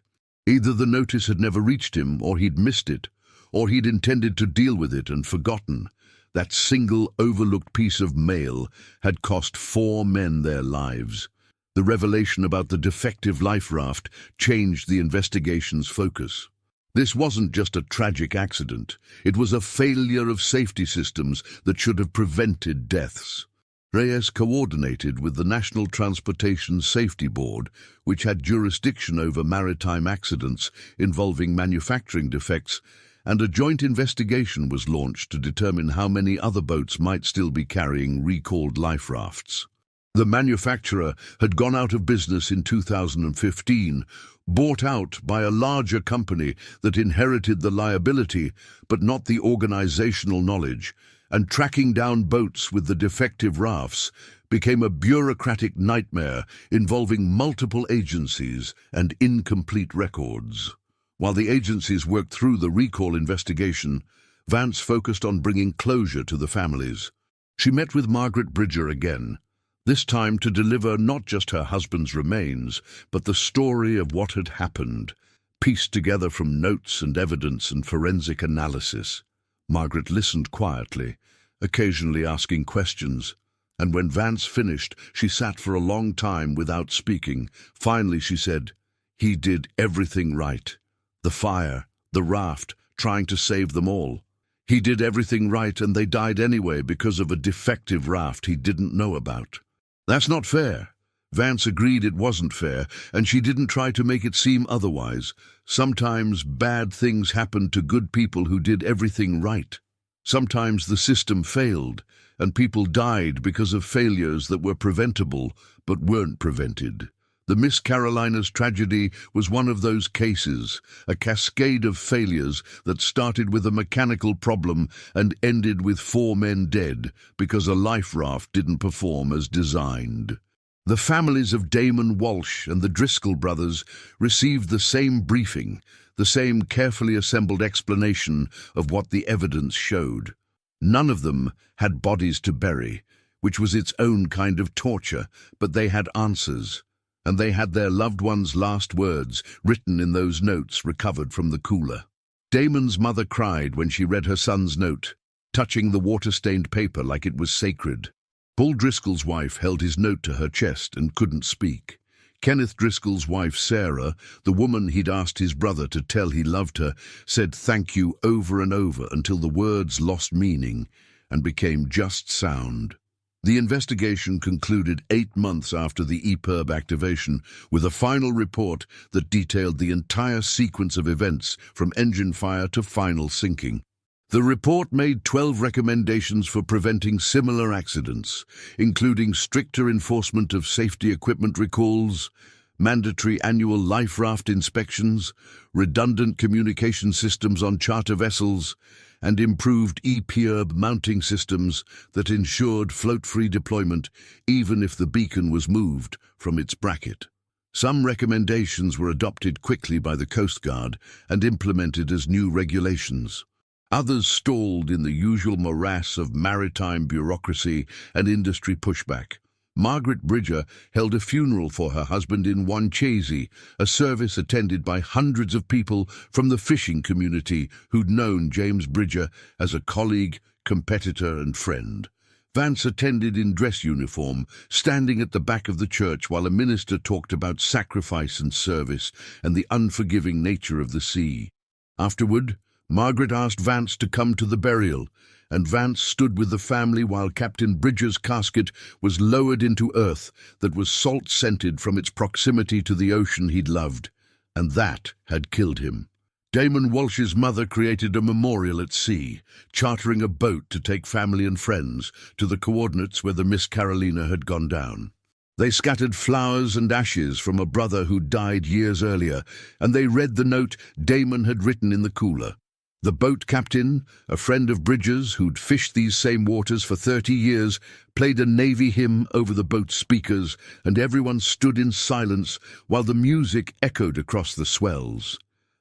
Either the notice had never reached him, or he'd missed it, or he'd intended to deal with it and forgotten. That single overlooked piece of mail had cost 4 men their lives. The revelation about the defective life raft changed the investigation's focus. This wasn't just a tragic accident. It was a failure of safety systems that should have prevented deaths. Reyes coordinated with the National Transportation Safety Board, which had jurisdiction over maritime accidents involving manufacturing defects, and a joint investigation was launched to determine how many other boats might still be carrying recalled life rafts. The manufacturer had gone out of business in 2015, bought out by a larger company that inherited the liability but not the organizational knowledge, and tracking down boats with the defective rafts became a bureaucratic nightmare involving multiple agencies and incomplete records. While the agencies worked through the recall investigation, Vance focused on bringing closure to the families. She met with Margaret Bridger again, this time to deliver not just her husband's remains, but the story of what had happened, pieced together from notes and evidence and forensic analysis. Margaret listened quietly, occasionally asking questions, and when Vance finished, she sat for a long time without speaking. Finally, she said, "He did everything right. The fire, the raft, trying to save them all. He did everything right and they died anyway because of a defective raft he didn't know about." That's not fair. Vance agreed it wasn't fair, and she didn't try to make it seem otherwise. Sometimes bad things happened to good people who did everything right. Sometimes the system failed, and people died because of failures that were preventable but weren't prevented. The Miss Carolina's tragedy was one of those cases, a cascade of failures that started with a mechanical problem and ended with 4 men dead because a life raft didn't perform as designed. The families of Damon Walsh and the Driscoll brothers received the same briefing, the same carefully assembled explanation of what the evidence showed. None of them had bodies to bury, which was its own kind of torture, but they had answers. And they had their loved ones' last words written in those notes recovered from the cooler. Damon's mother cried when she read her son's note, touching the water-stained paper like it was sacred. Paul Driscoll's wife held his note to her chest and couldn't speak. Kenneth Driscoll's wife, Sarah, the woman he'd asked his brother to tell he loved her, said thank you over and over until the words lost meaning and became just sound. The investigation concluded 8 months after the EPIRB activation, with a final report that detailed the entire sequence of events from engine fire to final sinking. The report made 12 recommendations for preventing similar accidents, including stricter enforcement of safety equipment recalls, mandatory annual life raft inspections, redundant communication systems on charter vessels, and improved EPIRB mounting systems that ensured float-free deployment even if the beacon was moved from its bracket. Some recommendations were adopted quickly by the Coast Guard and implemented as new regulations. Others stalled in the usual morass of maritime bureaucracy and industry pushback. Margaret Bridger held a funeral for her husband in Wanchese, a service attended by hundreds of people from the fishing community who'd known James Bridger as a colleague, competitor and friend. Vance attended in dress uniform, standing at the back of the church while a minister talked about sacrifice and service and the unforgiving nature of the sea. Afterward, Margaret asked Vance to come to the burial, and Vance stood with the family while Captain Bridger's casket was lowered into earth that was salt-scented from its proximity to the ocean he'd loved, and that had killed him. Damon Walsh's mother created a memorial at sea, chartering a boat to take family and friends to the coordinates where the Miss Carolina had gone down. They scattered flowers and ashes from a brother who died years earlier, and they read the note Damon had written in the cooler. The boat captain, a friend of Bridger's who'd fished these same waters for 30 years, played a Navy hymn over the boat's speakers, and everyone stood in silence while the music echoed across the swells.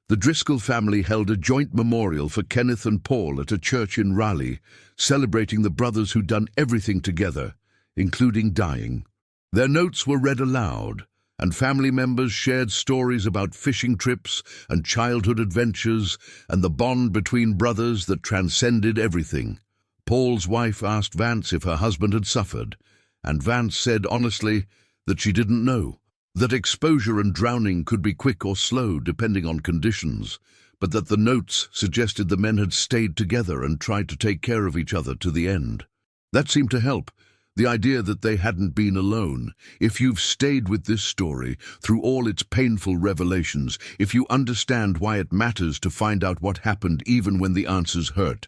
The Driscoll family held a joint memorial for Kenneth and Paul at a church in Raleigh, celebrating the brothers who'd done everything together, including dying. Their notes were read aloud, and family members shared stories about fishing trips and childhood adventures and the bond between brothers that transcended everything. Paul's wife asked Vance if her husband had suffered, and Vance said honestly that she didn't know, that exposure and drowning could be quick or slow depending on conditions, but that the notes suggested the men had stayed together and tried to take care of each other to the end. That seemed to help. The idea that they hadn't been alone. If you've stayed with this story through all its painful revelations, if you understand why it matters to find out what happened even when the answers hurt,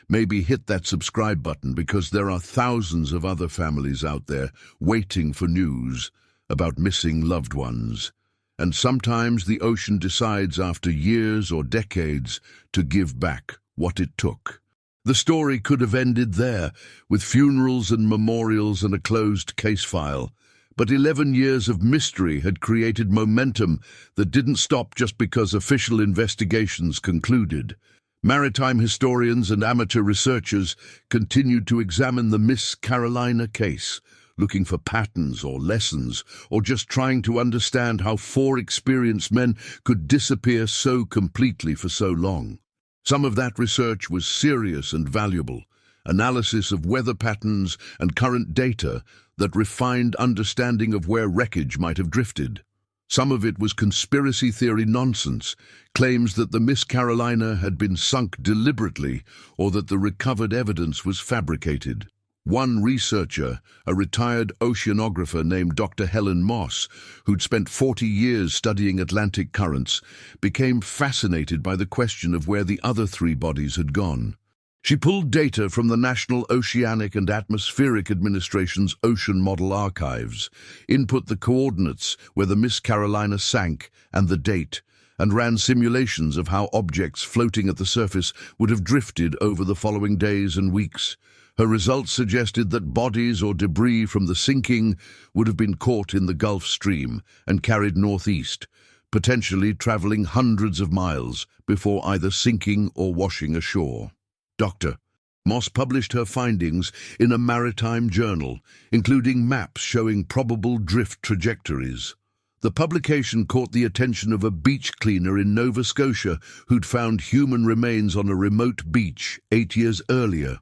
maybe hit that subscribe button, because there are thousands of other families out there waiting for news about missing loved ones. And sometimes the ocean decides after years or decades to give back what it took. The story could have ended there, with funerals and memorials and a closed case file. But 11 years of mystery had created momentum that didn't stop just because official investigations concluded. Maritime historians and amateur researchers continued to examine the Miss Carolina case, looking for patterns or lessons, or just trying to understand how 4 experienced men could disappear so completely for so long. Some of that research was serious and valuable, analysis of weather patterns and current data that refined understanding of where wreckage might have drifted. Some of it was conspiracy theory nonsense, claims that the Miss Carolina had been sunk deliberately or that the recovered evidence was fabricated. One researcher, a retired oceanographer named Dr. Helen Moss, who'd spent 40 years studying Atlantic currents, became fascinated by the question of where the other 3 bodies had gone. She pulled data from the National Oceanic and Atmospheric Administration's Ocean Model Archives, input the coordinates where the Miss Carolina sank and the date, and ran simulations of how objects floating at the surface would have drifted over the following days and weeks. Her results suggested that bodies or debris from the sinking would have been caught in the Gulf Stream and carried northeast, potentially traveling hundreds of miles before either sinking or washing ashore. Dr. Moss published her findings in a maritime journal, including maps showing probable drift trajectories. The publication caught the attention of a beach cleaner in Nova Scotia who'd found human remains on a remote beach 8 years earlier.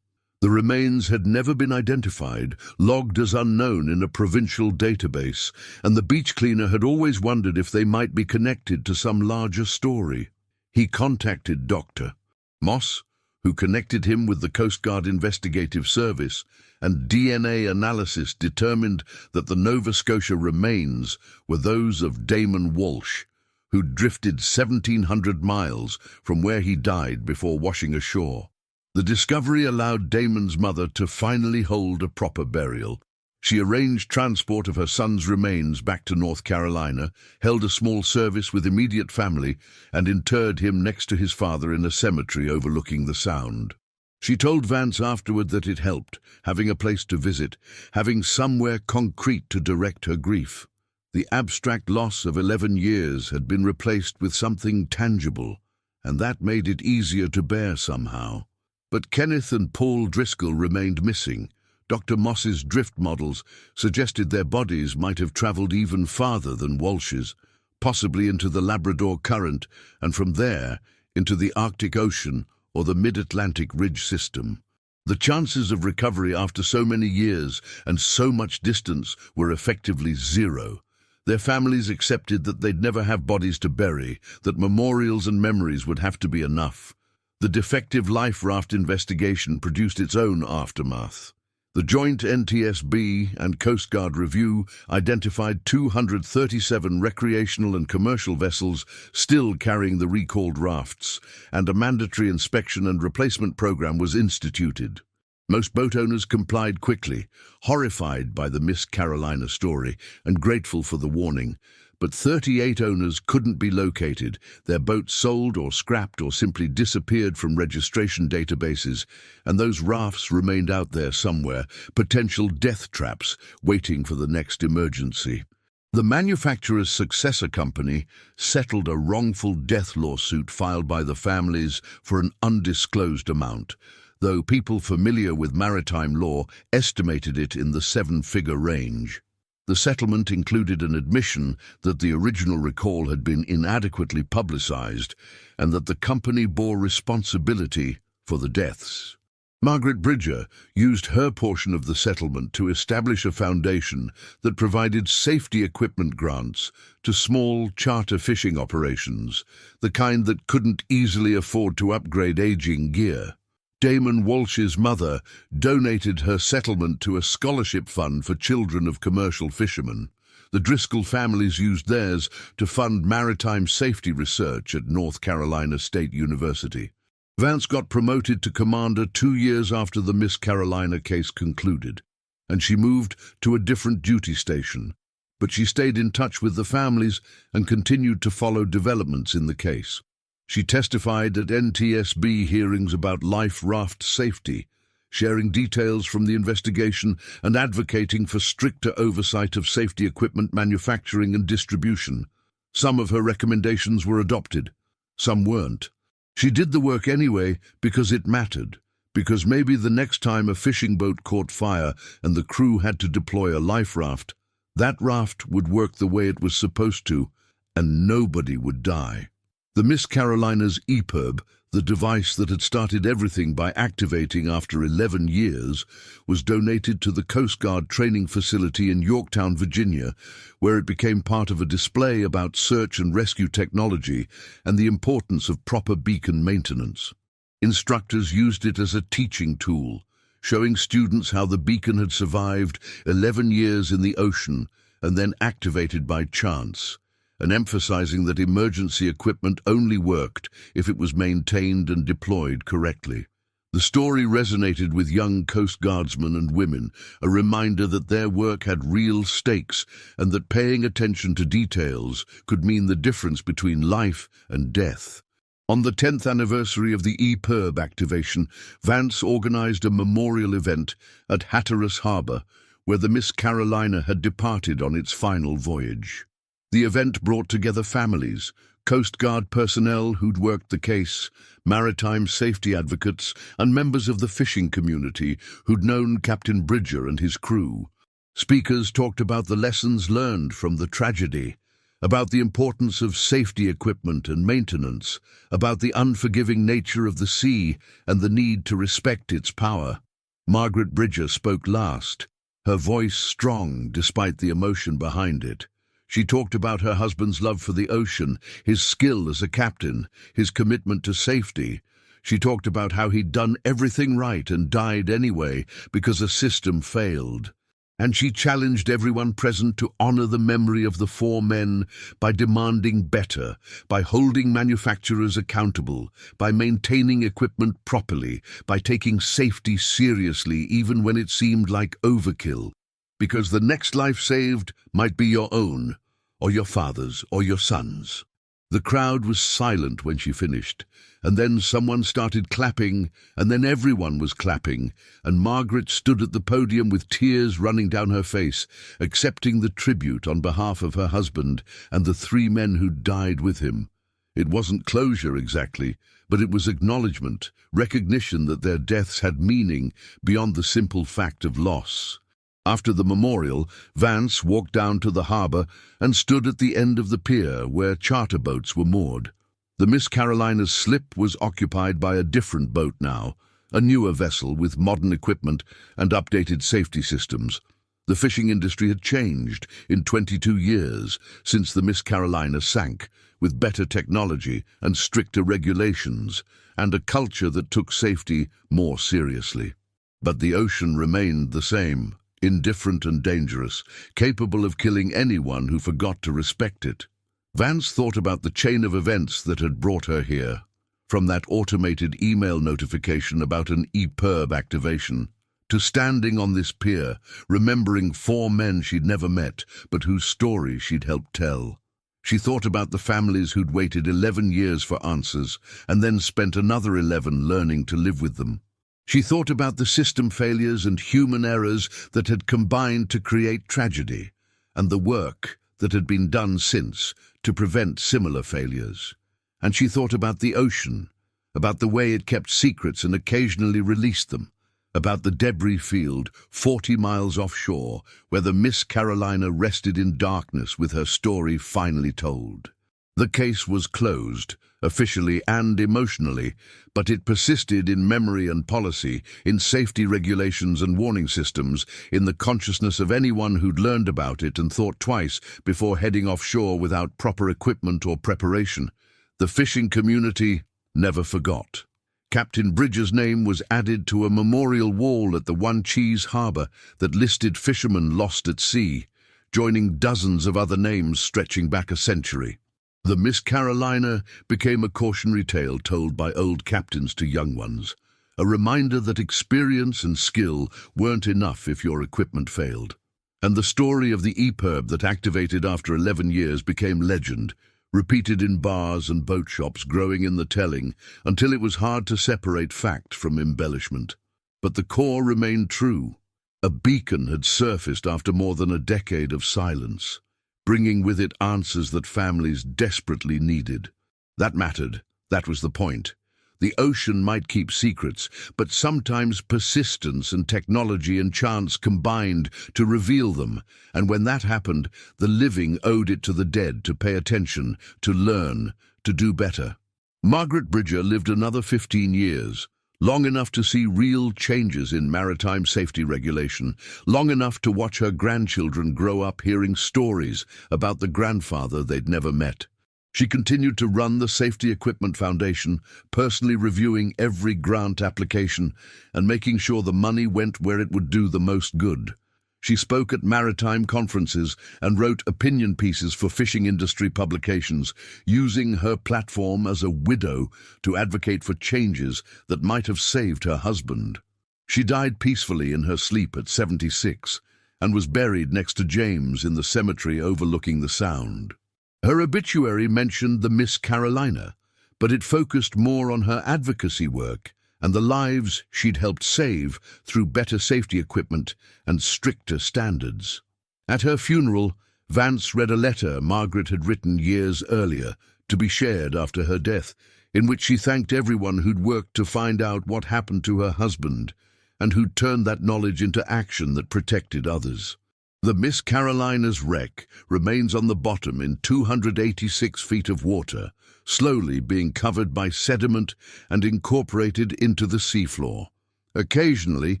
The remains had never been identified, logged as unknown in a provincial database, and the beach cleaner had always wondered if they might be connected to some larger story. He contacted Dr. Moss, who connected him with the Coast Guard Investigative Service, and DNA analysis determined that the Nova Scotia remains were those of Damon Walsh, who'd drifted 1,700 miles from where he died before washing ashore. The discovery allowed Damon's mother to finally hold a proper burial. She arranged transport of her son's remains back to North Carolina, held a small service with immediate family, and interred him next to his father in a cemetery overlooking the Sound. She told Vance afterward that it helped, having a place to visit, having somewhere concrete to direct her grief. The abstract loss of 11 years had been replaced with something tangible, and that made it easier to bear somehow. But Kenneth and Paul Driscoll remained missing. Dr. Moss's drift models suggested their bodies might have travelled even farther than Walsh's, possibly into the Labrador Current, and from there into the Arctic Ocean or the Mid-Atlantic Ridge System. The chances of recovery after so many years and so much distance were effectively zero. Their families accepted that they'd never have bodies to bury, that memorials and memories would have to be enough. The defective life raft investigation produced its own aftermath. The joint NTSB and Coast Guard review identified 237 recreational and commercial vessels still carrying the recalled rafts, and a mandatory inspection and replacement program was instituted. Most boat owners complied quickly, horrified by the Miss Carolina story and grateful for the warning. But 38 owners couldn't be located, their boats sold or scrapped or simply disappeared from registration databases, and those rafts remained out there somewhere, potential death traps waiting for the next emergency. The manufacturer's successor company settled a wrongful death lawsuit filed by the families for an undisclosed amount, though people familiar with maritime law estimated it in the seven-figure range. The settlement included an admission that the original recall had been inadequately publicized and that the company bore responsibility for the deaths. Margaret Bridger used her portion of the settlement to establish a foundation that provided safety equipment grants to small charter fishing operations, the kind that couldn't easily afford to upgrade aging gear. Damon Walsh's mother donated her settlement to a scholarship fund for children of commercial fishermen. The Driscoll families used theirs to fund maritime safety research at North Carolina State University. Vance got promoted to commander 2 years after the Miss Carolina case concluded, and she moved to a different duty station. But she stayed in touch with the families and continued to follow developments in the case. She testified at NTSB hearings about life raft safety, sharing details from the investigation and advocating for stricter oversight of safety equipment manufacturing and distribution. Some of her recommendations were adopted, some weren't. She did the work anyway because it mattered, because maybe the next time a fishing boat caught fire and the crew had to deploy a life raft, that raft would work the way it was supposed to, and nobody would die. The Miss Carolina's EPIRB, the device that had started everything by activating after 11 years, was donated to the Coast Guard training facility in Yorktown, Virginia, where it became part of a display about search and rescue technology and the importance of proper beacon maintenance. Instructors used it as a teaching tool, showing students how the beacon had survived 11 years in the ocean and then activated by chance, and emphasizing that emergency equipment only worked if it was maintained and deployed correctly. The story resonated with young Coast Guardsmen and women, a reminder that their work had real stakes and that paying attention to details could mean the difference between life and death. On the 10th anniversary of the EPIRB activation, Vance organized a memorial event at Hatteras Harbor, where the Miss Carolina had departed on its final voyage. The event brought together families, Coast Guard personnel who'd worked the case, maritime safety advocates, and members of the fishing community who'd known Captain Bridger and his crew. Speakers talked about the lessons learned from the tragedy, about the importance of safety equipment and maintenance, about the unforgiving nature of the sea and the need to respect its power. Margaret Bridger spoke last, her voice strong despite the emotion behind it. She talked about her husband's love for the ocean, his skill as a captain, his commitment to safety. She talked about how he'd done everything right and died anyway because a system failed. And she challenged everyone present to honor the memory of the 4 men by demanding better, by holding manufacturers accountable, by maintaining equipment properly, by taking safety seriously even when it seemed like overkill. Because the next life saved might be your own, or your father's, or your son's. The crowd was silent when she finished, and then someone started clapping, and then everyone was clapping, and Margaret stood at the podium with tears running down her face, accepting the tribute on behalf of her husband and the 3 men who died with him. It wasn't closure exactly, but it was acknowledgement, recognition that their deaths had meaning beyond the simple fact of loss. After the memorial, Vance walked down to the harbour and stood at the end of the pier where charter boats were moored. The Miss Carolina's slip was occupied by a different boat now, a newer vessel with modern equipment and updated safety systems. The fishing industry had changed in 22 years since the Miss Carolina sank, with better technology and stricter regulations, and a culture that took safety more seriously. But the ocean remained the same, indifferent and dangerous, capable of killing anyone who forgot to respect it. Vance thought about the chain of events that had brought her here, from that automated email notification about an EPIRB activation, to standing on this pier, remembering 4 men she'd never met, but whose stories she'd helped tell. She thought about the families who'd waited 11 years for answers, and then spent another 11 learning to live with them. She thought about the system failures and human errors that had combined to create tragedy, and the work that had been done since to prevent similar failures. And she thought about the ocean, about the way it kept secrets and occasionally released them, about the debris field 40 miles offshore where the Miss Carolina rested in darkness with her story finally told. The case was closed, officially and emotionally, but it persisted in memory and policy, in safety regulations and warning systems, in the consciousness of anyone who'd learned about it and thought twice before heading offshore without proper equipment or preparation. The fishing community never forgot. Captain Bridger's name was added to a memorial wall at the One Cheese harbour that listed fishermen lost at sea, joining dozens of other names stretching back a century. The Miss Carolina became a cautionary tale told by old captains to young ones, a reminder that experience and skill weren't enough if your equipment failed. And the story of the EPIRB that activated after 11 years became legend, repeated in bars and boat shops, growing in the telling until it was hard to separate fact from embellishment. But the core remained true. A beacon had surfaced after more than a decade of silence, bringing with it answers that families desperately needed. That mattered. That was the point. The ocean might keep secrets, but sometimes persistence and technology and chance combined to reveal them, and when that happened, the living owed it to the dead to pay attention, to learn, to do better. Margaret Bridger lived another 15 years, long enough to see real changes in maritime safety regulation, long enough to watch her grandchildren grow up hearing stories about the grandfather they'd never met. She continued to run the Safety Equipment Foundation, personally reviewing every grant application and making sure the money went where it would do the most good. She spoke at maritime conferences and wrote opinion pieces for fishing industry publications, using her platform as a widow to advocate for changes that might have saved her husband. She died peacefully in her sleep at 76 and was buried next to James in the cemetery overlooking the Sound. Her obituary mentioned the Miss Carolina, but it focused more on her advocacy work and the lives she'd helped save through better safety equipment and stricter standards. At her funeral, Vance read a letter Margaret had written years earlier, to be shared after her death, in which she thanked everyone who'd worked to find out what happened to her husband and who'd turned that knowledge into action that protected others. The Miss Carolina's wreck remains on the bottom in 286 feet of water, slowly being covered by sediment and incorporated into the seafloor. Occasionally,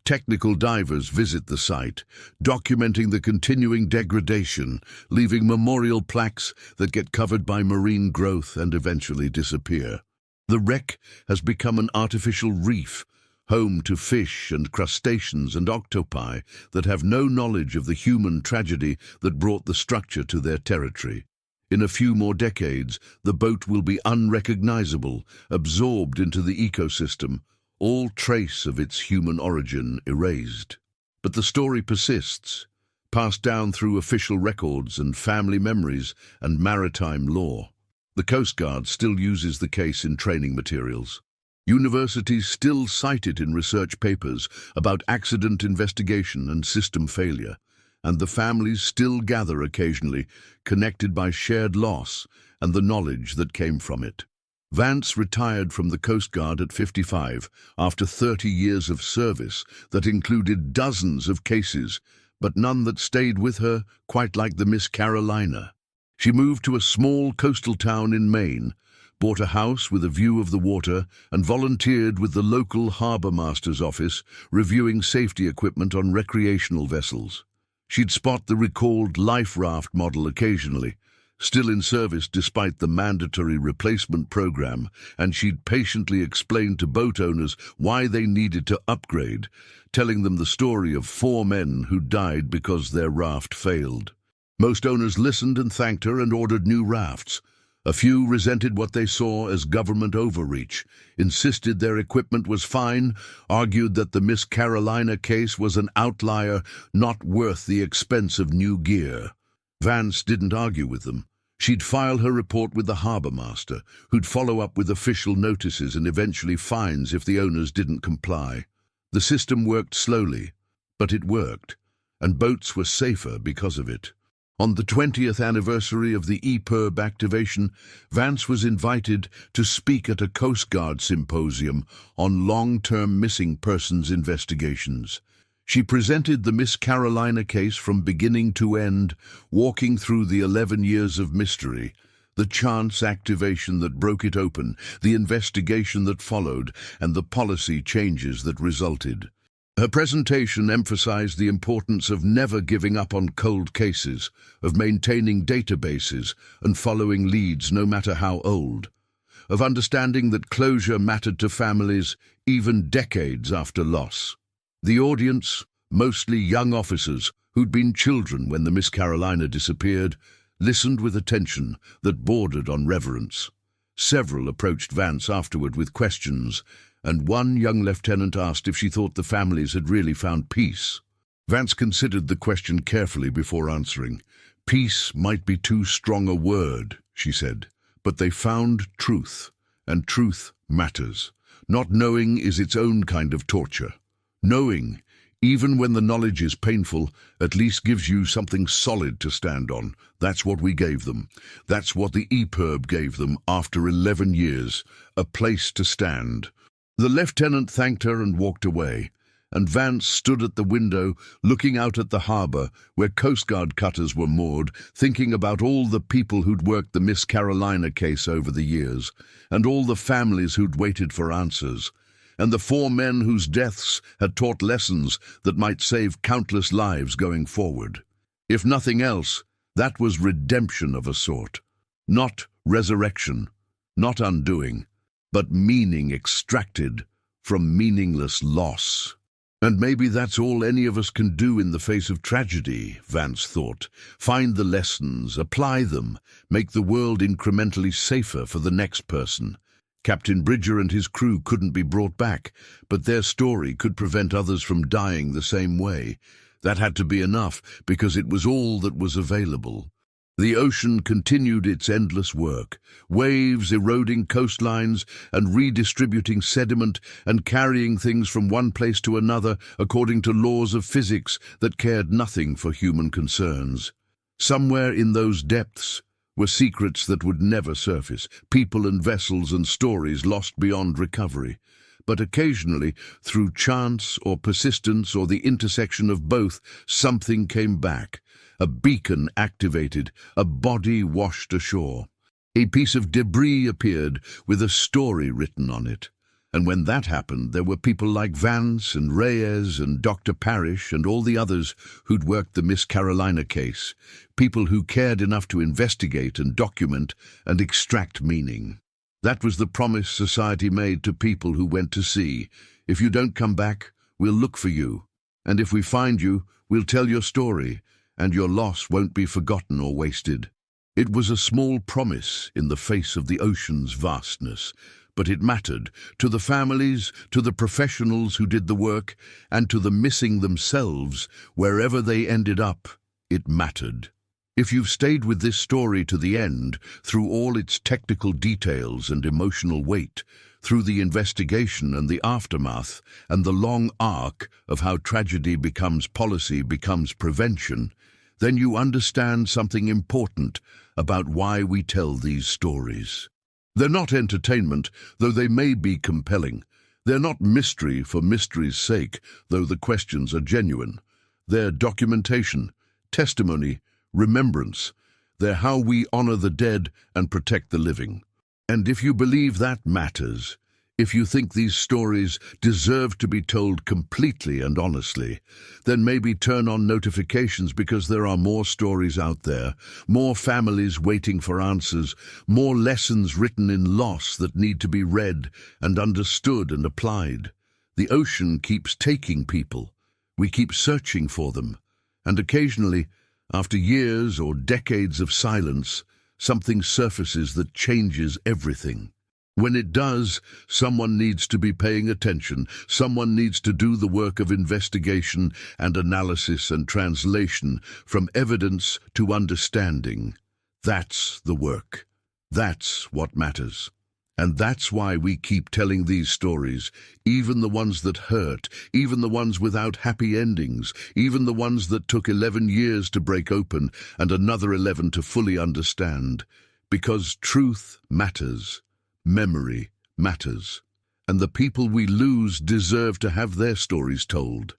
technical divers visit the site, documenting the continuing degradation, leaving memorial plaques that get covered by marine growth and eventually disappear. The wreck has become an artificial reef, home to fish and crustaceans and octopi that have no knowledge of the human tragedy that brought the structure to their territory. In a few more decades, the boat will be unrecognizable, absorbed into the ecosystem, all trace of its human origin erased. But the story persists, passed down through official records and family memories and maritime law. The Coast Guard still uses the case in training materials. Universities still cite it in research papers about accident investigation and system failure, and the families still gather occasionally, connected by shared loss and the knowledge that came from it. Vance retired from the Coast Guard at 55 after 30 years of service that included dozens of cases, but none that stayed with her quite like the Miss Carolina. She moved to a small coastal town in Maine, bought a house with a view of the water, and volunteered with the local harbour master's office, reviewing safety equipment on recreational vessels. She'd spot the recalled life raft model occasionally, still in service despite the mandatory replacement program, and she'd patiently explain to boat owners why they needed to upgrade, telling them the story of 4 men who died because their raft failed. Most owners listened and thanked her and ordered new rafts. A few resented what they saw as government overreach, insisted their equipment was fine, argued that the Miss Carolina case was an outlier not worth the expense of new gear. Vance didn't argue with them. She'd file her report with the harbour master, who'd follow up with official notices and eventually fines if the owners didn't comply. The system worked slowly, but it worked, and boats were safer because of it. On the 20th anniversary of the EPIRB activation, Vance was invited to speak at a Coast Guard symposium on long-term missing persons investigations. She presented the Miss Carolina case from beginning to end, walking through the 11 years of mystery, the chance activation that broke it open, the investigation that followed, and the policy changes that resulted. Her presentation emphasized the importance of never giving up on cold cases, of maintaining databases and following leads no matter how old, of understanding that closure mattered to families even decades after loss. The audience, mostly young officers who'd been children when the Miss Carolina disappeared, listened with attention that bordered on reverence. Several approached Vance afterward with questions, and one young lieutenant asked if she thought the families had really found peace. Vance considered the question carefully before answering. Peace might be too strong a word, she said, but they found truth, and truth matters. Not knowing is its own kind of torture. Knowing, even when the knowledge is painful, at least gives you something solid to stand on. That's what we gave them. That's what the EPIRB gave them after 11 years, a place to stand. The lieutenant thanked her and walked away, and Vance stood at the window, looking out at the harbour, where Coast Guard cutters were moored, thinking about all the people who'd worked the Miss Carolina case over the years, and all the families who'd waited for answers, and the 4 men whose deaths had taught lessons that might save countless lives going forward. If nothing else, that was redemption of a sort. Not resurrection, not undoing, but meaning extracted from meaningless loss. And maybe that's all any of us can do in the face of tragedy, Vance thought. Find the lessons, apply them, make the world incrementally safer for the next person. Captain Bridger and his crew couldn't be brought back, but their story could prevent others from dying the same way. That had to be enough, because it was all that was available. The ocean continued its endless work, waves eroding coastlines and redistributing sediment and carrying things from one place to another according to laws of physics that cared nothing for human concerns. Somewhere in those depths were secrets that would never surface, people and vessels and stories lost beyond recovery. But occasionally, through chance or persistence or the intersection of both, something came back. A beacon activated, a body washed ashore. A piece of debris appeared with a story written on it. And when that happened, there were people like Vance and Reyes and Dr. Parrish and all the others who'd worked the Miss Carolina case, people who cared enough to investigate and document and extract meaning. That was the promise society made to people who went to sea. If you don't come back, we'll look for you. And if we find you, we'll tell your story, and your loss won't be forgotten or wasted. It was a small promise in the face of the ocean's vastness, but it mattered to the families, to the professionals who did the work, and to the missing themselves, wherever they ended up, it mattered. If you've stayed with this story to the end, through all its technical details and emotional weight, through the investigation and the aftermath, and the long arc of how tragedy becomes policy, becomes prevention, then you understand something important about why we tell these stories. They're not entertainment, though they may be compelling. They're not mystery for mystery's sake, though the questions are genuine. They're documentation, testimony, remembrance. They're how we honor the dead and protect the living. And if you believe that matters, if you think these stories deserve to be told completely and honestly, then maybe turn on notifications, because there are more stories out there, more families waiting for answers, more lessons written in loss that need to be read and understood and applied. The ocean keeps taking people. We keep searching for them. And occasionally, after years or decades of silence, something surfaces that changes everything. When it does, someone needs to be paying attention. Someone needs to do the work of investigation and analysis and translation from evidence to understanding. That's the work. That's what matters. And that's why we keep telling these stories, even the ones that hurt, even the ones without happy endings, even the ones that took 11 years to break open and another 11 to fully understand. Because truth matters, memory matters, and the people we lose deserve to have their stories told.